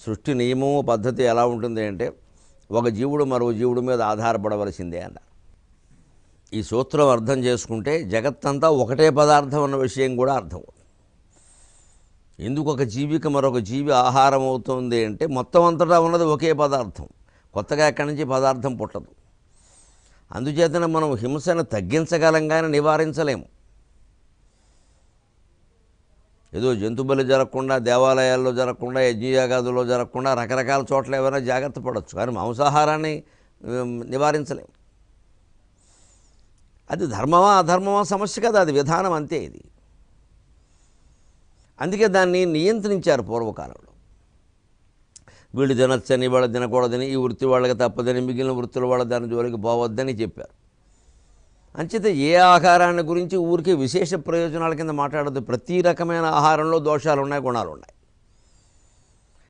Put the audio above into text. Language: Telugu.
సృష్టి నియమము పద్ధతి ఎలా ఉంటుంది అంటే ఒక జీవుడు మరో జీవుడి మీద ఆధారపడవలసిందే అన్నారు. ఈ సూత్రం అర్థం చేసుకుంటే జగత్తంతా ఒకటే పదార్థం అన్న విషయం కూడా అర్థం. ఎందుకు ఒక జీవికి మరొక జీవి ఆహారం అవుతుంది అంటే మొత్తం అంతటా ఉన్నది ఒకే పదార్థం, కొత్తగా ఎక్కడి నుంచి పదార్థం పుట్టదు. అందుచేతనే మనం హింసను తగ్గించగలం కానీ నివారించలేము. ఏదో జంతు బలి జరగకుండా, దేవాలయాల్లో జరగకుండా, యజ్ఞయాగాదుల్లో జరగకుండా రకరకాల చోట్ల ఏమైనా జాగ్రత్త పడవచ్చు, కానీ మాంసాహారాన్ని నివారించలేము. అది ధర్మమా అధర్మమా సమస్య కదా, అది విధానం అంతే. ఇది అందుకే దాన్ని నియంత్రించారు పూర్వకాలంలో. వీళ్ళు తినచ్చని, వాళ్ళు తినకూడదని, ఈ వృత్తి వాళ్ళకి తప్పదని, మిగిలిన వృత్తుల వాళ్ళ దాని జోలికి పోవద్దని చెప్పారు. అంచేత ఏ ఆహారాన్ని గురించి ఊరికే విశేష ప్రయోజనాల కింద మాట్లాడద్దు. ప్రతి రకమైన ఆహారంలో దోషాలు ఉన్నాయి, గుణాలు ఉన్నాయి.